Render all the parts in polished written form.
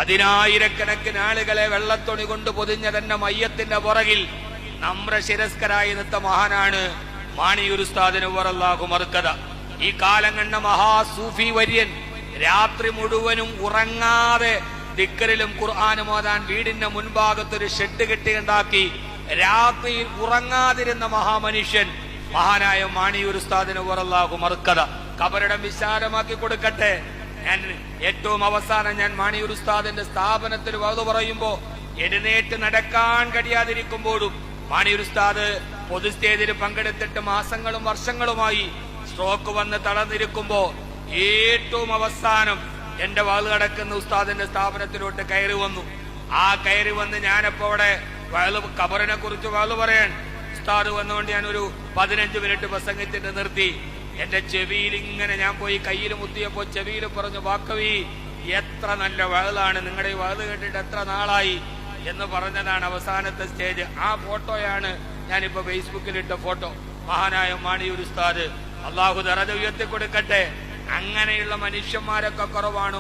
പതിനായിരക്കണക്കിന് ആളുകളെ വെള്ളത്തുണി കൊണ്ട് പൊതിഞ്ഞ തന്നെ മയ്യത്തിന്റെ പുറകിൽ നമ്ര ശിരസ്കരായി നിത്ത മഹാനാണ് മാണിയൂർ ഉസ്താദിന് വറല്ലാഹു മർക്കദ. ഈ കാലം കണ്ട മഹാസൂഫി വര്യൻ രാത്രി മുഴുവനും ഉറങ്ങാതെ ദിക്റിലും ഖുർആനും ഓതാൻ വീടിന്റെ മുൻഭാഗത്തൊരു ഷെഡ് കെട്ടിയുണ്ടാക്കി രാത്രിയിൽ ഉറങ്ങാതിരുന്ന മഹാമനുഷ്യൻ മഹാനായ മാണിയൂർ ഉസ്താദിന് വറല്ലാഹു മർക്കദ. ഖബറിടം വിശാലമാക്കി കൊടുക്കട്ടെ. ഞാൻ ഏറ്റവും അവസാനം ഞാൻ മാണിയൂർ ഉസ്താദിന്റെ സ്ഥാപനത്തിൽ വഅദ് പറയുമ്പോ എഴുന്നേറ്റ് നടക്കാൻ കഴിയാതിരിക്കുമ്പോഴും മാണിയൂർ ഉസ്താദ് പൊതുസ്റ്റേജിൽ പങ്കെടുത്തിട്ട് മാസങ്ങളും വർഷങ്ങളുമായി സ്ട്രോക്ക് വന്ന് തളർന്നിരിക്കുമ്പോ ഏറ്റവും അവസാനം എന്റെ വാള് കിടക്കുന്ന ഉസ്താദിന്റെ സ്ഥാപനത്തിലോട്ട് കയറി വന്നു. ആ കയറി വന്ന് ഞാനപ്പോ അവിടെ ഖബറിനെ കുറിച്ച് വാള് പറയാൻ ഉസ്താദ് വന്നുകൊണ്ട് ഞാനൊരു 15 മിനിറ്റ് പ്രസംഗിച്ചിട്ട് നിർത്തി. എന്റെ ചെവിയിൽ ഇങ്ങനെ ഞാൻ പോയി കയ്യിൽ മുത്തിയപ്പോ ചെവിയിൽ പറഞ്ഞു, വാക്കവി എത്ര നല്ല വാളാണ്, നിങ്ങളുടെ ഈ വാള് കേട്ടിട്ട് എത്ര നാളായി എന്ന് പറഞ്ഞതാണ് അവസാനത്തെ സ്റ്റേജ്. ആ ഫോട്ടോയാണ് ഞാനിപ്പോ ഫേസ്ബുക്കിൽ ഇട്ട ഫോട്ടോ. മഹാനായ മാണിയൂർ ഉസ്താദ് അള്ളാഹു ദറജ ഉയർത്തി കൊടുക്കട്ടെ. അങ്ങനെയുള്ള മനുഷ്യന്മാരൊക്കെ കുറവാണ്.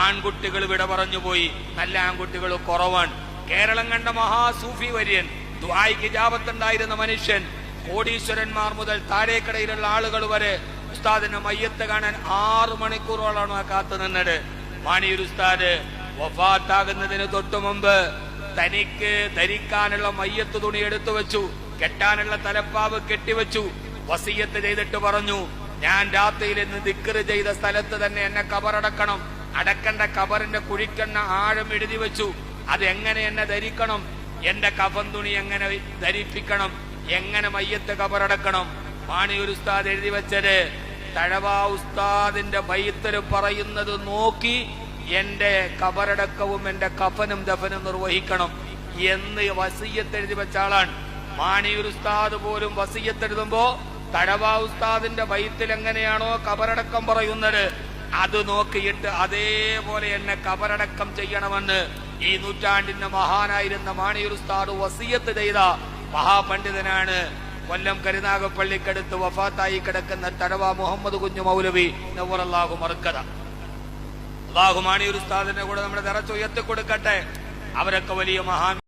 ആൺകുട്ടികൾ വിട പറഞ്ഞുപോയി, നല്ല ആൺകുട്ടികൾ കുറവാണ്. കേരളം കണ്ട മഹാസൂഫി വര്യൻ, ദുആയ്ക്ക് ഇജാബത്തുണ്ടായിരുന്ന മനുഷ്യൻ, കോടീശ്വരന്മാർ മുതൽ താഴേക്കടയിലുള്ള ആളുകൾ വരെ ഉസ്താദിന്റെ മയ്യത്ത് കാണാൻ 6 മണിക്കൂറോളാണ് കാത്തു നിന്നത്. മാണിയൂർ ഉസ്താദ് വഫാത്താകുന്നതിന് തൊട്ടു മുമ്പ് തനിക്ക് ധരിക്കാനുള്ള മയ്യത്ത് തുണി എടുത്തു വെച്ചു, കെട്ടാനുള്ള തലപ്പാവ് കെട്ടിവെച്ചു, വസിയത്ത് ചെയ്തിട്ട് പറഞ്ഞു, ഞാൻ രാത്രിയിൽ ഇന്ന് ദിക്ർ ചെയ്ത സ്ഥലത്ത് തന്നെ എന്നെ കബറടക്കണം. അടക്കേണ്ട കബറിന്റെ കുഴിക്കെണ്ണ ആഴം എഴുതി വെച്ചു. അതെങ്ങനെ എന്നെ ധരിക്കണം, എന്റെ കഫൻ തുണി എങ്ങനെ ധരിപ്പിക്കണം, എങ്ങനെ മയ്യത്ത് കബറടക്കണം. മാണിയൂർ ഉസ്താദ് എഴുതി വെച്ചത്, തഴവ ഉസ്താദിന്റെ ബൈത്തിൽ പറയുന്നത് നോക്കി എന്റെ കബറടക്കവും എന്റെ കഫനും ദഫനും നിർവഹിക്കണം എന്ന് വസിയത്ത് എഴുതി വെച്ച ആളാണ്. മാണിയൂർ ഉസ്താദ് പോലും വസിയത്ത് എഴുതുമ്പോ തഴവ ഉസ്താദിന്റെ ബൈത്തിൽ എങ്ങനെയാണോ കബറടക്കം പറയുന്നത് അത് നോക്കിയിട്ട് അതേപോലെ എന്നെ കബറടക്കം ചെയ്യണമെന്ന് ഈ നൂറ്റാണ്ടിന്റെ മഹാനായിരുന്ന മാണിയൂർ ഉസ്താദ് വസിയത്ത് ചെയ്ത മഹാപണ്ഡിതനാണ്. കൊല്ലം കരുനാഗപ്പള്ളിക്കടുത്ത് വഫാത്തായി കിടക്കുന്ന തഴവ മുഹമ്മദ് കുഞ്ഞു മൗലവി നവറല്ലാഹു മർക്കദ. അല്ലാഹു മാണിയൂർ ഉസ്താദിന്റെ കൂടെ നമ്മുടെ ദറജ ഉയർത്തി കൊടുക്കട്ടെ. അവരൊക്കെ വലിയ മഹാൻ.